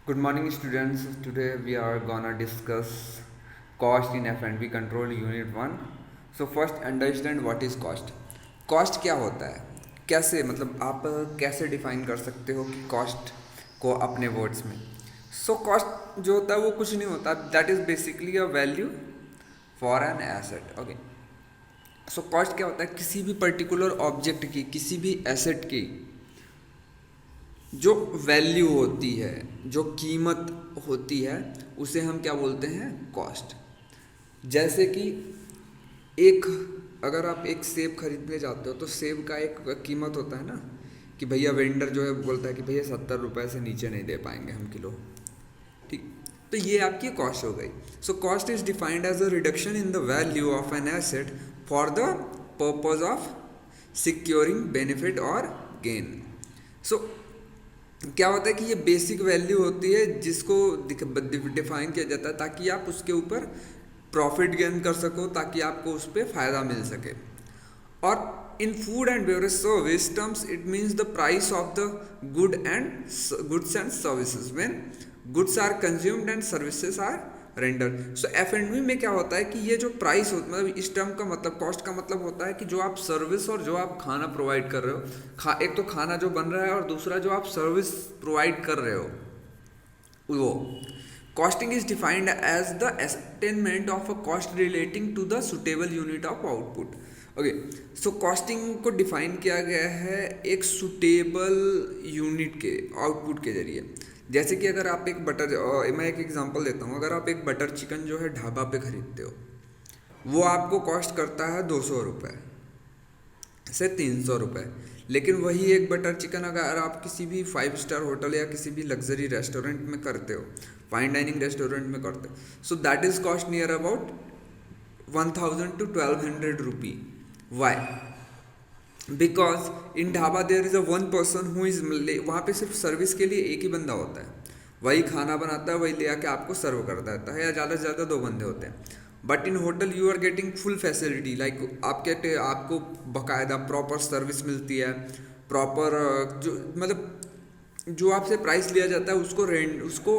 Good morning, students. Today we are gonna discuss cost in F&B control unit 1. So first understand what is cost. Cost क्या होता है? कैसे मतलब आप कैसे डिफाइन कर सकते हो कि कॉस्ट को अपने वर्ड्स में? सो कॉस्ट जो होता है वो कुछ नहीं होता, that is basically a value for an asset. Okay. So cost क्या होता है? किसी भी पर्टिकुलर ऑब्जेक्ट की, किसी भी एसेट की जो वैल्यू होती है, जो कीमत होती है, उसे हम क्या बोलते हैं? कॉस्ट. जैसे कि एक अगर आप एक सेब खरीदने जाते हो तो सेब का एक कीमत होता है ना, कि भैया वेंडर जो है बोलता है कि भैया 70 रुपये से नीचे नहीं दे पाएंगे हम किलो. ठीक. तो ये आपकी कॉस्ट हो गई. So cost is defined as a reduction in the value of an asset for the purpose of securing benefit और गेन. सो क्या होता है कि ये बेसिक वैल्यू होती है जिसको डिफाइन किया जाता है ताकि आप उसके ऊपर प्रॉफिट गेन कर सको, ताकि आपको उस पर फ़ायदा मिल सके. और in food and beverage service terms it means the price of the goods and services when goods are consumed and services are render. So F&B में क्या होता है कि ये जो प्राइस होता है, मतलब इस टर्म का मतलब, कॉस्ट का मतलब होता है कि जो आप सर्विस और जो आप खाना प्रोवाइड कर रहे हो, एक तो खाना जो बन रहा है और दूसरा जो आप सर्विस प्रोवाइड कर रहे हो, वो costing is defined as the ascertainment of a cost relating to the suitable unit of output. Okay. So costing को डिफाइन किया गया है एक सुटेबल यूनिट के आउटपुट के जरिए. जैसे कि अगर आप एक मैं एक एग्जांपल देता हूँ. अगर आप एक बटर चिकन जो है ढाबा पे खरीदते हो, वो आपको कॉस्ट करता है 200 रुपये से 300 रुपये. लेकिन वही एक बटर चिकन अगर आप किसी भी 5 स्टार होटल या किसी भी लग्जरी रेस्टोरेंट में करते हो, फाइन डाइनिंग रेस्टोरेंट में करते हो, so that is cost near about 1000 to 1200 rupee. Why? Because in dhaba there is a one person who is, वहाँ पे सिर्फ सर्विस के लिए एक ही बंदा होता है, वही खाना बनाता है, वही ले आके आपको सर्व कर देता है, या ज़्यादा से ज़्यादा 2 बंदे होते हैं. But in hotel you are getting full facility, like आपको बाकायदा प्रॉपर सर्विस मिलती है, प्रॉपर जो मतलब जो आपसे प्राइस लिया जाता है उसको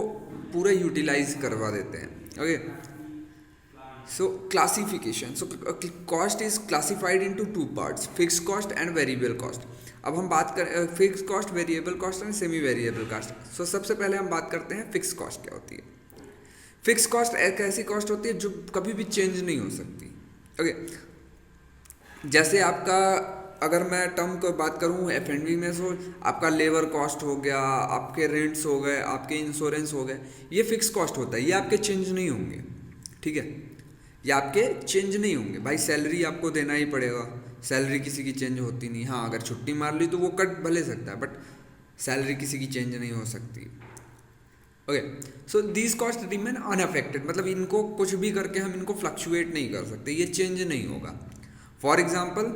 पूरा यूटिलाइज करवा देते हैं. Okay. So classification. So cost is classified into two parts: fixed cost and variable cost. अब हम बात करें fix cost, variable cost and semi variable cost. So सबसे पहले हम बात करते हैं फिक्स कॉस्ट क्या होती है. फिक्स कॉस्ट एक ऐसी कॉस्ट होती है जो कभी भी चेंज नहीं हो सकती. ओके. जैसे आपका, अगर मैं टर्म को बात करूँ F&B में, सो आपका लेबर कॉस्ट हो गया, आपके रेंट्स हो गए, आपके इंश्योरेंस हो गए, ये फिक्स कॉस्ट होता है, ये आपके चेंज नहीं होंगे. ठीक है, ये आपके चेंज नहीं होंगे. भाई सैलरी आपको देना ही पड़ेगा, सैलरी किसी की चेंज होती नहीं. हाँ, अगर छुट्टी मार ली तो वो कट भले सकता है, बट सैलरी किसी की चेंज नहीं हो सकती. Okay. So these cost remain unaffected, मतलब इनको कुछ भी करके हम इनको फ्लक्चुएट नहीं कर सकते, ये चेंज नहीं होगा. फॉर एग्जाम्पल,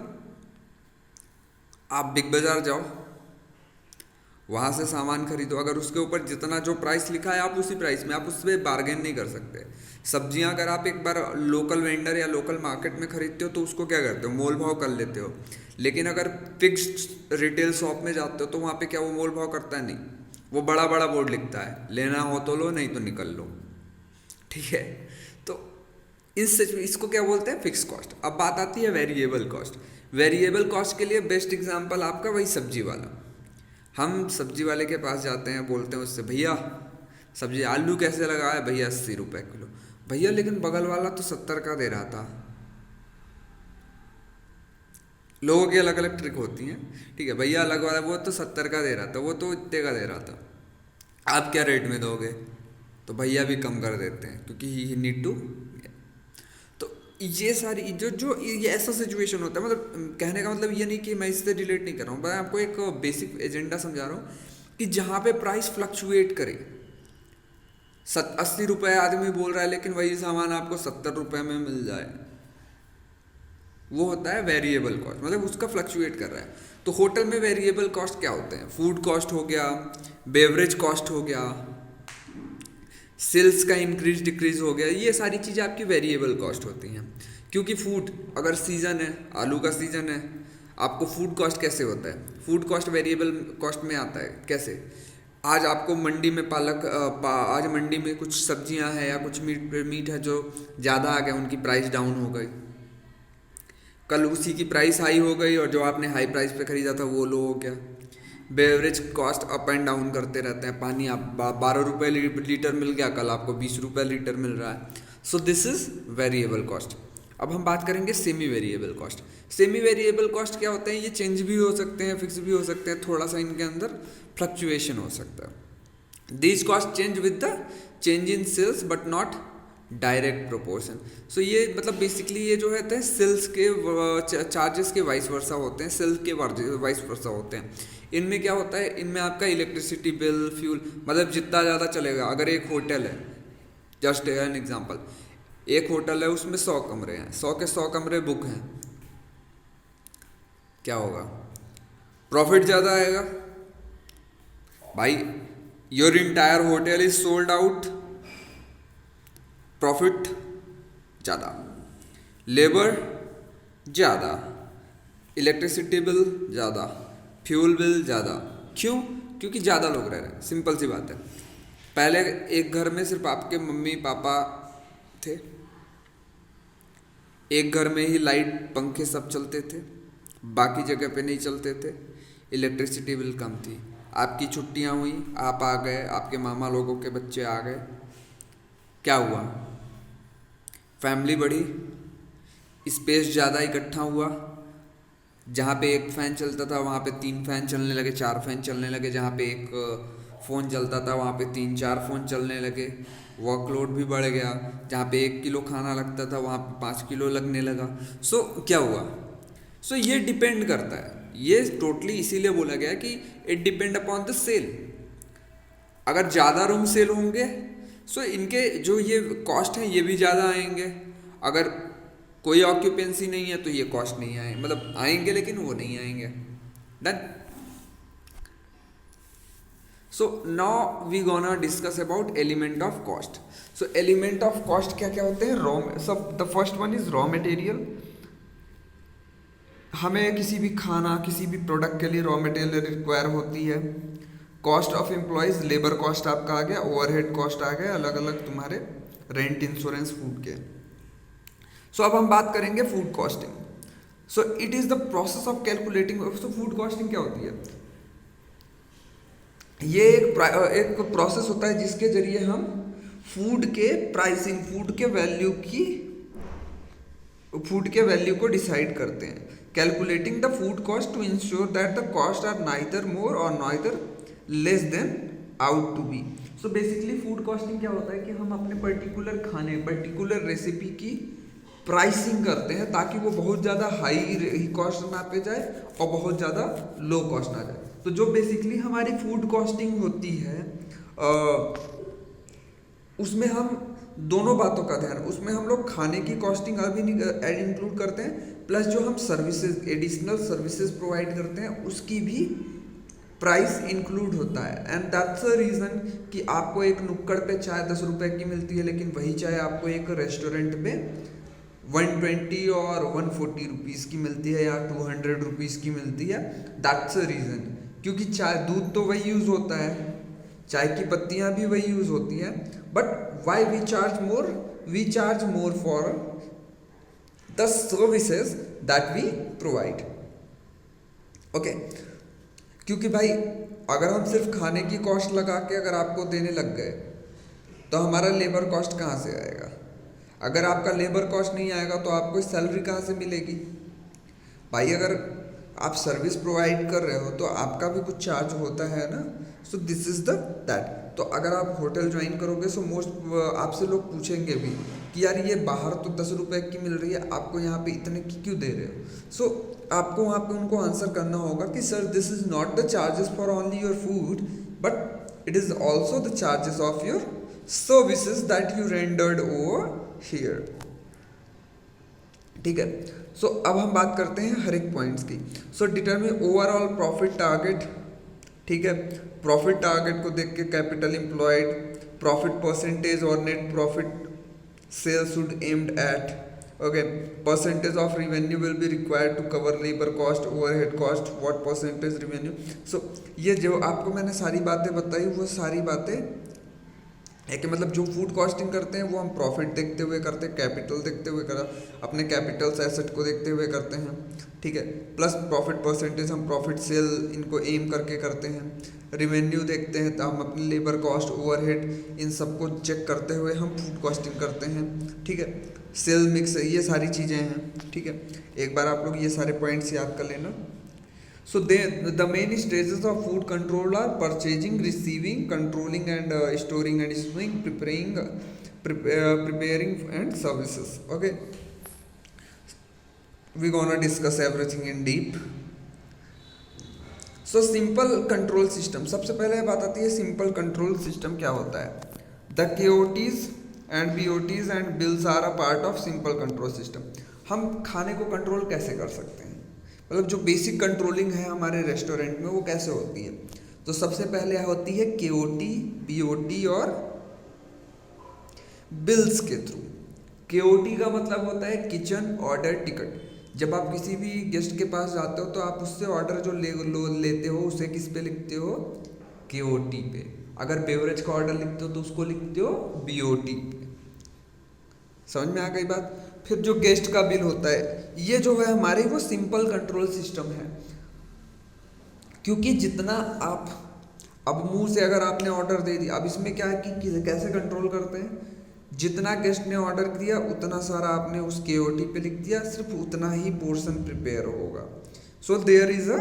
आप बिग बाजार जाओ, वहाँ से सामान खरीदो, अगर उसके ऊपर जितना जो प्राइस लिखा है आप उसी प्राइस में, आप उस पर बार्गेन नहीं कर सकते. सब्जियां अगर आप एक बार लोकल वेंडर या लोकल मार्केट में खरीदते हो तो उसको क्या करते हो? मोल भाव कर लेते हो. लेकिन अगर फिक्स्ड रिटेल शॉप में जाते हो तो वहाँ पे क्या वो मोल भाव करता है? नहीं. वो बड़ा बड़ा बोर्ड लिखता है, लेना हो तो लो, नहीं तो निकल लो. ठीक है. तो इसको क्या बोलते हैं? Fix cost. अब बात आती है वेरिएबल कॉस्ट. वेरिएबल कॉस्ट के लिए बेस्ट एग्जाम्पल आपका वही सब्जी वाला. हम सब्जी वाले के पास जाते हैं, बोलते हैं उससे, भैया सब्जी आलू कैसे लगा है? भैया 80 रुपये किलो. भैया लेकिन बगल वाला तो 70 का दे रहा था. लोगों की अलग अलग ट्रिक होती हैं. ठीक है, भैया अलग वाला वो तो 70 का दे रहा था, वो तो इतने का दे रहा था, आप क्या रेट में दोगे? तो भैया भी कम कर देते हैं क्योंकि ही नीड टू. तो ये सारी जो जो ये ऐसा सिचुएशन होता है, मतलब कहने का मतलब ये नहीं कि मैं इससे रिलेट नहीं कर रहा हूँ, मैं आपको एक बेसिक एजेंडा समझा रहा हूँ कि जहाँ पे प्राइस फ्लक्चुएट करे. 80 रुपये आदमी बोल रहा है लेकिन वही सामान आपको 70 रुपये में मिल जाए, वो होता है वेरिएबल कॉस्ट, मतलब उसका फ्लक्चुएट कर रहा है. तो होटल में वेरिएबल कॉस्ट क्या होते हैं? फूड कॉस्ट हो गया, बेवरेज कॉस्ट हो गया, सेल्स का इंक्रीज डिक्रीज हो गया, ये सारी चीज़ें आपकी वेरिएबल कॉस्ट होती हैं. क्योंकि फूड अगर सीज़न है, आलू का सीज़न है, आपको फूड कॉस्ट कैसे होता है? फूड कॉस्ट वेरिएबल कॉस्ट में आता है. कैसे? आज आपको मंडी में आज मंडी में कुछ सब्जियां हैं या कुछ मीट है जो ज़्यादा आ गया, उनकी प्राइस डाउन हो गई। कल उसी की प्राइस हाई हो गई और जो आपने हाई प्राइस पे खरीदा था वो लो हो गया। Beverage cost up and down करते रहते हैं। पानी आप 12 रुपये लीटर मिल गया, कल आपको 20 रुपये लीटर मिल रहा है। So this is variable cost. अब हम बात करेंगे semi variable cost. Semi variable cost क्या होते हैं? ये चेंज भी हो सकते हैं, फिक्स भी हो सकते हैं, थोड़ा सा इनके अंदर फ्लक्चुएशन हो सकता है। These cost change with the change in sales but not direct proportion. So ये मतलब बेसिकली ये जो है सेल्स के चार्जेस के वाइस वर्सा होते हैं, सेल्स के वाइस वर्सा होते हैं। इनमें क्या होता है, इनमें आपका इलेक्ट्रिसिटी बिल, फ्यूल, मतलब जितना ज़्यादा चलेगा। अगर एक होटल है, जस्ट एन एग्जांपल, एक होटल है उसमें 100 कमरे हैं, 100 के 100 कमरे बुक हैं, क्या होगा? प्रॉफिट ज़्यादा आएगा भाई। Your entire hotel is sold out, profit ज़्यादा, लेबर ज़्यादा, इलेक्ट्रिसिटी बिल ज़्यादा, फ्यूल बिल ज़्यादा। क्यों? क्योंकि ज़्यादा लोग रह रहे हैं, सिंपल सी बात है। पहले एक घर में सिर्फ आपके मम्मी पापा थे, एक घर में ही लाइट पंखे सब चलते थे, बाकी जगह पे नहीं चलते थे, इलेक्ट्रिसिटी बिल कम थी। आपकी छुट्टियां हुई, आप आ गए, आपके मामा लोगों के बच्चे आ गए, क्या हुआ? फैमिली बढ़ी, स्पेस ज़्यादा इकट्ठा हुआ। जहाँ पे एक फ़ैन चलता था वहाँ पे 3 फैन चलने लगे, 4 फैन चलने लगे। जहाँ पे एक फ़ोन चलता था वहाँ पे 3-4 फ़ोन चलने लगे। वर्कलोड भी बढ़ गया। जहाँ पे 1 किलो खाना लगता था वहाँ पे 5 किलो लगने लगा। सो क्या हुआ? सो ये डिपेंड करता है, ये टोटली इसीलिए बोला गया है कि it depend upon the sale. अगर ज़्यादा रूम सेल होंगे सो इनके जो ये कॉस्ट हैं ये भी ज़्यादा आएंगे। अगर कोई ऑक्यूपेंसी नहीं है तो ये कॉस्ट नहीं आए, मतलब आएंगे लेकिन वो नहीं आएंगे। Done. So now we gonna discuss about element of cost. So element of cost क्या क्या होते हैं? The first one is raw material. हमें किसी भी खाना, किसी भी प्रोडक्ट के लिए रॉ मटेरियल रिक्वायर होती है। Cost of employees, labour cost आपका आ गया, ओवरहेड कॉस्ट आ गया, अलग अलग तुम्हारे रेंट, इंश्योरेंस, फूड के। सो अब हम बात करेंगे food costing. So it is the process of calculating. So food costing क्या होती है? ये एक प्रोसेस होता है जिसके जरिए हम फूड के प्राइसिंग, फूड के वैल्यू को डिसाइड करते हैं। Calculating the food cost to ensure that the cost are neither more और neither less than out to be. So basically food costing क्या होता है कि हम अपने पर्टिकुलर खाने, पर्टिकुलर रेसिपी की प्राइसिंग करते हैं ताकि वो बहुत ज़्यादा हाई कॉस्ट ना पे जाए और बहुत ज़्यादा लो कॉस्ट ना जाए। तो जो बेसिकली हमारी फूड कॉस्टिंग होती है उसमें हम दोनों बातों का ध्यान, उसमें हम लोग खाने की कॉस्टिंग अभी इंक्लूड करते हैं, प्लस जो हम सर्विसेज, एडिशनल सर्विसेज प्रोवाइड करते हैं उसकी भी प्राइस इंक्लूड होता है। एंड दैट्स अ रीज़न कि आपको एक नुक्कड़ पे चाय 10 रुपए की मिलती है, लेकिन वही चाय आपको एक रेस्टोरेंट पे 120 और 140 रुपीज़ की मिलती है या 200 रुपीज़ की मिलती है। दैट्स अ रीज़न, क्योंकि चाय, दूध तो वही यूज़ होता है, चाय की पत्तियाँ भी वही यूज़ होती हैं, but why we charge more? We charge more for the services that we provide. Okay, क्योंकि भाई अगर हम सिर्फ खाने की कॉस्ट लगा के अगर आपको देने लग गए तो हमारा लेबर कॉस्ट कहाँ से आएगा? अगर आपका लेबर कॉस्ट नहीं आएगा तो आपको सैलरी कहाँ से मिलेगी? भाई अगर आप सर्विस प्रोवाइड कर रहे हो तो आपका भी कुछ चार्ज होता है ना। सो दिस इज द दैट। तो अगर आप होटल ज्वाइन करोगे सो आपसे लोग पूछेंगे भी कि यार ये बाहर तो 10 रुपए की मिल रही है, आपको यहाँ पे इतने की क्यों दे रहे हो? सो आपको वहाँ पे उनको आंसर करना होगा कि sir this is not the charges for only your food but it is also the charges of your services that you rendered over here. ठीक है। सो अब हम बात करते हैं हर एक पॉइंट्स की। So determine overall profit target. ठीक है, प्रॉफिट टारगेट को देख के कैपिटल एम्प्लॉयड, प्रॉफिट परसेंटेज और net profit sales should aimed at, Okay, percentage of revenue will be required to cover labor cost, overhead cost, what percentage revenue. So ये जो आपको मैंने सारी बातें बताई वो सारी बातें है कि मतलब जो फूड कॉस्टिंग करते हैं वो हम प्रॉफिट देखते हुए करते हैं, कैपिटल देखते हुए कर अपने कैपिटल्स एसेट को देखते हुए करते हैं, ठीक है। प्लस प्रॉफिट परसेंटेज हम प्रॉफिट सेल इनको एम करके करते हैं। रिवेन्यू देखते हैं तो हम अपने लेबर कॉस्ट, ओवरहेड इन सबको चेक करते हुए हम फूड कॉस्टिंग करते हैं, ठीक है। सेल मिक्स, ये सारी चीज़ें हैं, ठीक है। एक बार आप लोग ये सारे पॉइंट्स याद कर लेना। So the main stages of food control are purchasing, receiving, controlling and storing and storing, preparing and services. Okay, we gonna discuss everything in deep. So simple control system, सबसे पहले बात आती है सिंपल कंट्रोल सिस्टम क्या होता है। The KOTs and BOTs and bills are a part of simple control system. हम खाने को कंट्रोल कैसे कर सकते हैं, मतलब जो बेसिक कंट्रोलिंग है हमारे रेस्टोरेंट में वो कैसे होती है। तो सबसे पहले होती है KOT, BOT और बिल्स के थ्रू। KOT का मतलब होता है किचन ऑर्डर टिकट। जब आप किसी भी गेस्ट के पास जाते हो तो आप उससे ऑर्डर जो लेते हो उसे किस पे लिखते हो, KOT पे। अगर बेवरेज का ऑर्डर लिखते हो तो उसको लिखते हो BOT पे। समझ में आ गई बात। फिर जो गेस्ट का बिल होता है ये जो है हमारे वो सिंपल कंट्रोल सिस्टम है, क्योंकि जितना आप अब मुंह से अगर आपने ऑर्डर दे दिया, अब इसमें क्या है कि कैसे कंट्रोल करते हैं, जितना गेस्ट ने ऑर्डर दिया उतना सारा आपने उस KOT पे लिख दिया, सिर्फ उतना ही पोर्शन प्रिपेयर होगा। So there is a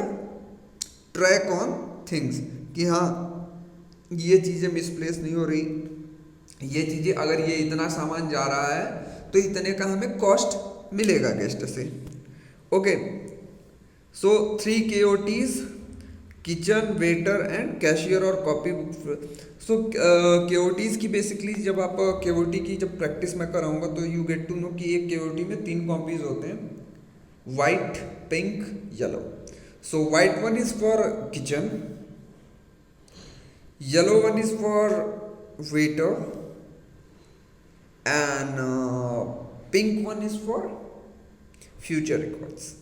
track on things कि हाँ ये चीज़ें मिसप्लेस नहीं हो रही, ये चीज़ें अगर ये इतना सामान जा रहा है तो इतने का हमें कॉस्ट मिलेगा गेस्ट से। Okay, so 3 KOTs, kitchen, waiter and cashier और कॉपी बुक। सो KOTs की बेसिकली जब आप KOT की जब प्रैक्टिस मैं कराऊंगा तो यू गेट टू नो कि एक KOT में 3 कॉपीज होते हैं, white, pink, yellow. So white one is for kitchen, yellow one is for waiter and pink one is for future records.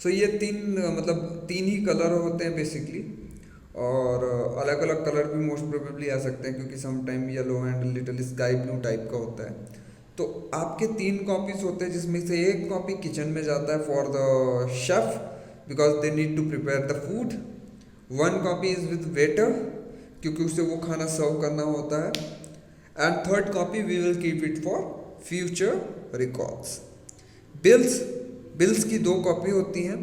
So ये मतलब तीन ही कलर होते हैं बेसिकली, और अलग अलग कलर भी मोस्ट प्रोबेबली आ सकते हैं क्योंकि some time yellow and little sky blue type का होता है। तो आपके 3 कॉपीज होते हैं जिसमें से एक कॉपी किचन में जाता है for the chef because they need to prepare the food, 1 copy is with waiter क्योंकि उसे वो खाना सर्व करना होता है, and 3rd copy we will keep it for future records. Bills की 2 कॉपी होती हैं,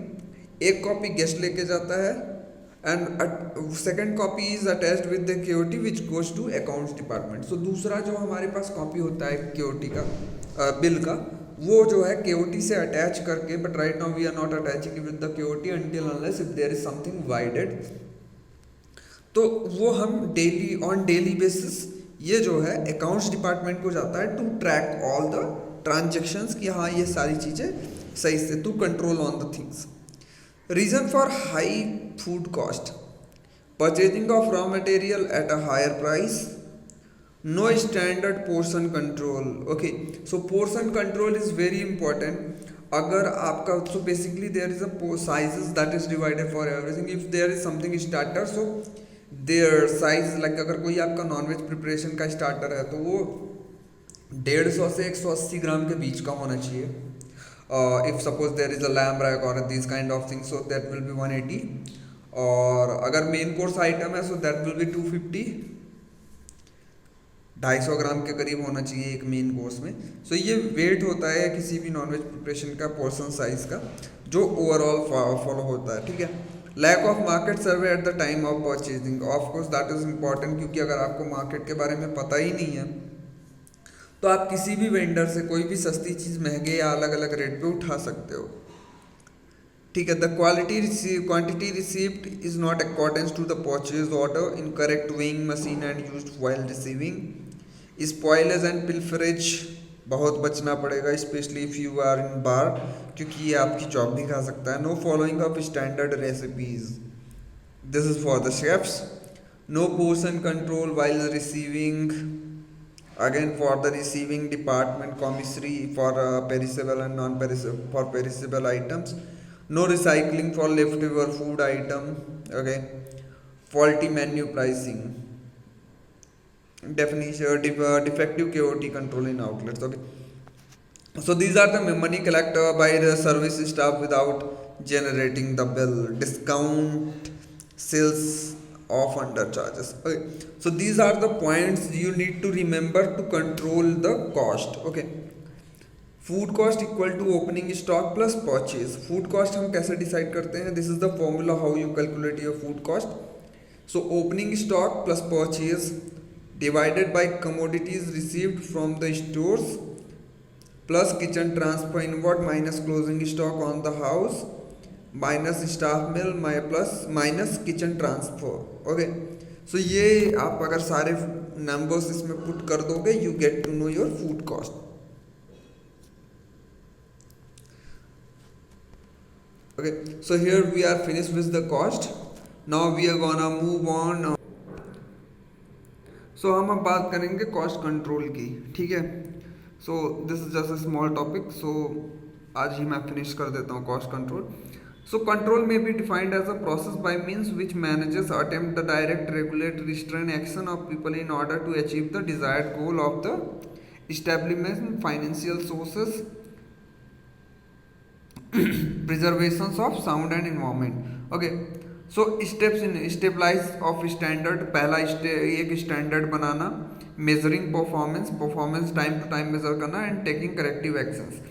एक कॉपी गेस्ट लेके जाता है and second copy is attached with the KOT which goes to accounts department. So दूसरा जो हमारे पास कॉपी होता है KOT का बिल का, वो जो है KOT से अटैच करके, but right now we are not attaching with the KOT until unless if there is something voided, तो वो हम डेली बेसिस ये जो है अकाउंट्स डिपार्टमेंट को जाता है to track all the transactions कि हाँ ये सारी चीज़ें सही से, to control on the things. Reason for high food cost, purchasing of raw material at a higher price, no standard portion control. Okay, so portion control is very important. अगर आपका so basically there is a sizes that is divided for everything. If there is something starter so there size like अगर कोई आपका nonveg preparation का starter है तो वो 150 से 180 ग्राम के बीच का होना चाहिए। If suppose there is a lamb rack और this kind of thing so that will be 180, और अगर मेन कोर्स आइटम है so that will be 250, 250 gram के करीब होना चाहिए एक मेन कोर्स में। सो ये वेट होता है किसी भी नॉनवेज प्रिपरेशन का पोर्शन साइज का जो ओवरऑल फॉलो होता है, ठीक है। Lack of market survey at the time of purchasing, of course that is important क्योंकि अगर आपको मार्केट के बारे में पता ही नहीं है तो आप किसी भी वेंडर से कोई भी सस्ती चीज़ महंगे या अलग अलग रेट पे उठा सकते हो, ठीक है। The quantity received is not accordance to the purchase order, incorrect weighing machine and used while receiving, spoilers and pilferage बहुत बचना पड़ेगा specially if you are in bar क्योंकि ये आपकी जॉब भी खा सकता है। No following of standard recipes, this is for the chefs. No portion control while receiving Again, for the receiving department, commissary for perishable and non-perishable, for perishable items. No recycling for leftover food item. Okay. Faulty menu pricing. Definition, defective KOT control in outlets. Okay. So these are the money collected by the service staff without generating the bill. Discount sales of undercharges. Okay. So these are the points you need to remember to control the cost. Okay. Food cost equal to opening stock plus purchase. Food cost हम कैसे decide करते हैं? This is the formula how you calculate your food cost. So opening stock plus purchase divided by commodities received from the stores plus kitchen transfer inward minus closing stock on the house minus staff meal plus minus kitchen transfer. Okay. So ये आप अगर सारे numbers इसमें put कर दोगे you get to know your food cost. Okay, so here we are finished with the cost. Now we are gonna move on. So हम अब बात करेंगे कॉस्ट कंट्रोल की. ठीक है. So this is just a small topic. So आज ही मैं फिनिश कर देता हूँ cost control. So control may be defined as a process by means which managers attempt the direct, regulate, restrain action of people in order to achieve the desired goal of the establishment, financial sources, preservations of sound and environment. Okay. So steps in stabilize of standard. पहला एक standard बनाना, measuring performance time to time measure करना and taking corrective actions.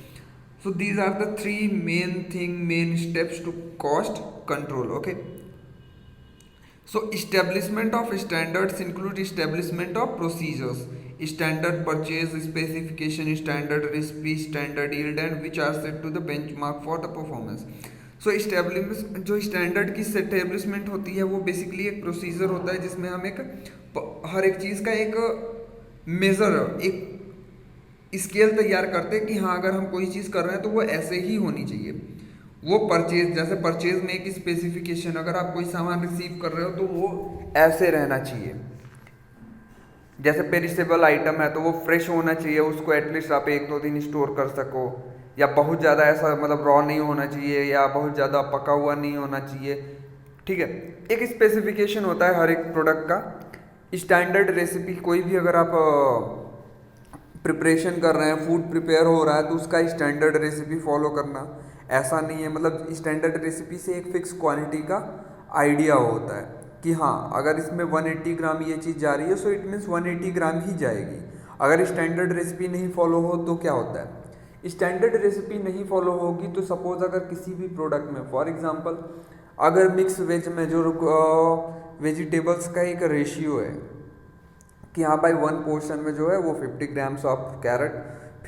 So these are the three main steps to cost control. Okay. So establishment of standards include establishment of procedures, standard purchase specification, standard recipe, standard yield and which are set to the benchmark for the performance. So establishment, जो standard की establishment होती है वो basically एक procedure होता है जिसमें हम एक हर एक चीज़ का एक मेजर, एक स्केल तैयार करते हैं कि हाँ अगर हम कोई चीज़ कर रहे हैं तो वो ऐसे ही होनी चाहिए. वो परचेज, जैसे परचेज में एक स्पेसिफिकेशन, अगर आप कोई सामान रिसीव कर रहे हो तो वो ऐसे रहना चाहिए. जैसे पेरिसेबल आइटम है तो वो फ्रेश होना चाहिए, उसको एटलीस्ट आप 1-2 दिन स्टोर कर सको, या बहुत ज़्यादा ऐसा मतलब रॉ नहीं होना चाहिए या बहुत ज़्यादा पका हुआ नहीं होना चाहिए. ठीक है. एक स्पेसिफिकेशन होता है हर एक प्रोडक्ट का. स्टैंडर्ड रेसिपी, कोई भी अगर आप प्रिपरेशन कर रहे हैं, फूड प्रिपेयर हो रहा है तो उसका स्टैंडर्ड रेसिपी फॉलो करना. ऐसा नहीं है, मतलब स्टैंडर्ड रेसिपी से एक फिक्स क्वांटिटी का आइडिया होता है कि हाँ अगर इसमें 180 ग्राम ये चीज़ जा रही है सो इट मीन्स 180 ग्राम ही जाएगी. अगर स्टैंडर्ड रेसिपी नहीं फॉलो हो तो क्या होता है? स्टैंडर्ड रेसिपी नहीं फॉलो होगी तो सपोज अगर किसी भी प्रोडक्ट में, फॉर एग्जांपल अगर मिक्स वेज में जो वेजिटेबल्स का एक रेशियो है कि हाँ भाई 1 पोर्शन में जो है वो 50 grams of carrot,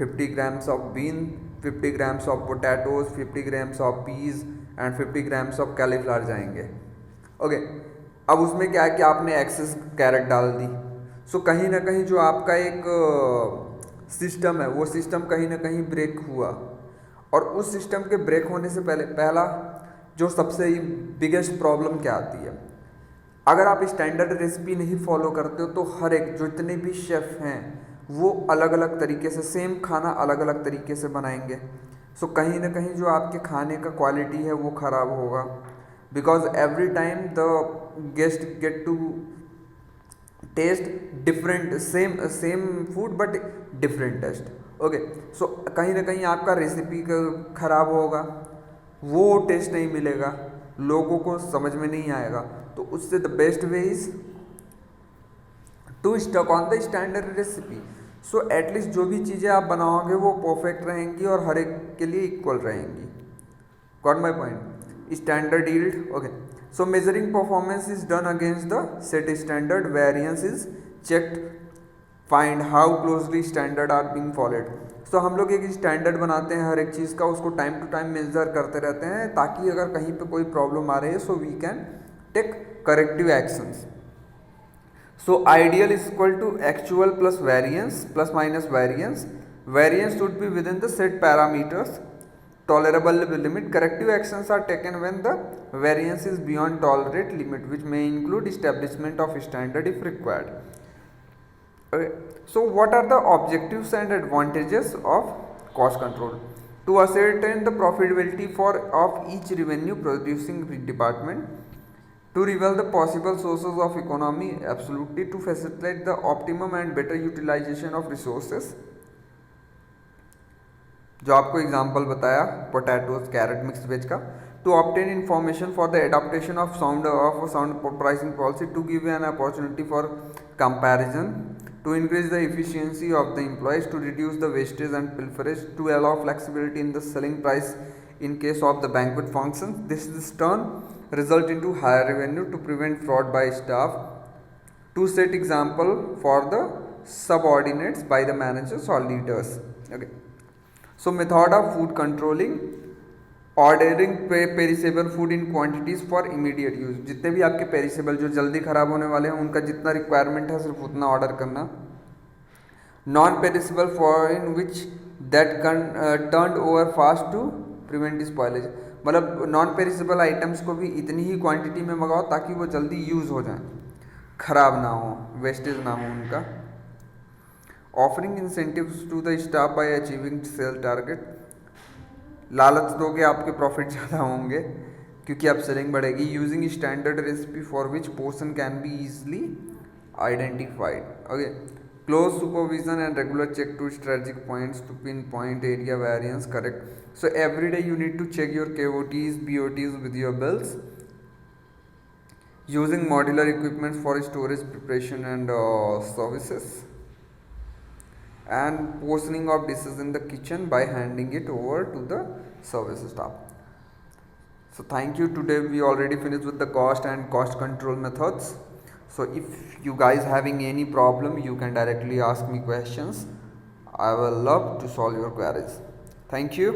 50 grams of bean, 50 grams of potatoes, 50 grams of peas and 50 grams of cauliflower जाएंगे. ओके. अब उसमें क्या है कि आपने एक्सेस कैरेट डाल दी. सो कहीं ना कहीं जो आपका एक सिस्टम है वो सिस्टम कहीं ना कहीं ब्रेक हुआ. और उस सिस्टम के ब्रेक होने से पहला जो सबसे बिगेस्ट प्रॉब्लम क्या आती है, अगर आप स्टैंडर्ड रेसिपी नहीं फॉलो करते हो तो हर एक जो इतने भी शेफ हैं वो अलग अलग तरीके से सेम खाना अलग अलग तरीके से बनाएंगे. सो कहीं ना कहीं जो आपके खाने का क्वालिटी है वो ख़राब होगा, because every time the guest get to taste different, same food but different taste. Okay. So कहीं ना कहीं आपका रेसिपी ख़राब होगा, वो टेस्ट नहीं मिलेगा, लोगों को समझ में नहीं आएगा. तो उससे the best way is to stuck on the standard recipe. So at least जो भी चीज़ें आप बनाओगे वो परफेक्ट रहेंगी और हर एक के लिए इक्वल रहेंगी. Got my point? Standard yield. Okay. So measuring performance is done against the set standard, variance is checked, find how closely standard are being followed. So हम लोग एक स्टैंडर्ड बनाते हैं हर एक चीज़ का, उसको टाइम टू टाइम मेजर करते रहते हैं ताकि अगर कहीं पे कोई प्रॉब्लम आ रही है so we can take corrective actions. So ideal is equal to actual plus variance plus minus variance. Variance should be within the set parameters. Tolerable limit. Corrective actions are taken when the variance is beyond tolerate limit, which may include establishment of standard if required. Okay. So what are the objectives and advantages of cost control? To ascertain the profitability for of each revenue producing department, to reveal the possible sources of economy, absolutely, to facilitate the optimum and better utilization of resources, जो आपको example बताया potatoes carrot mix veg का, to obtain information for the adaptation of sound pricing policy, to give an opportunity for comparison, to increase the efficiency of the employees, to reduce the wastage and pilferage, to allow flexibility in the selling price in case of the banquet functions. This turn result into higher revenue, to prevent fraud by staff, to set example for the subordinates by the managers or leaders. Okay. So method of food controlling, ordering perishable food in quantities for immediate use, जितने भी आपके perishable जो जल्दी ख़राब होने वाले हैं उनका जितना रिक्वायरमेंट है सिर्फ उतना ऑर्डर करना. Non perishable for in which that turn over fast to prevent spoilage, मतलब नॉन पेरिसेबल आइटम्स को भी इतनी ही क्वांटिटी में मंगाओ ताकि वो जल्दी यूज़ हो जाए, ख़राब ना हो, वेस्टेज ना हो उनका. Offering incentives to the staff by achieving sale target, लालच दोगे आपके प्रॉफिट ज़्यादा होंगे क्योंकि आप सेलिंग बढ़ेगी. Using standard recipe for which portion can be easily identified. Okay. Close supervision and regular check to strategic points to pin point area variance correct. So every day you need to check your KOTs BOTs with your bills. Using modular equipment for storage preparation and services, and portioning of dishes in the kitchen by handing it over to the service staff. So thank you. Today we already finished with the cost and cost control methods. So if you guys having any problem, you can directly ask me questions. I will love to solve your queries. Thank you.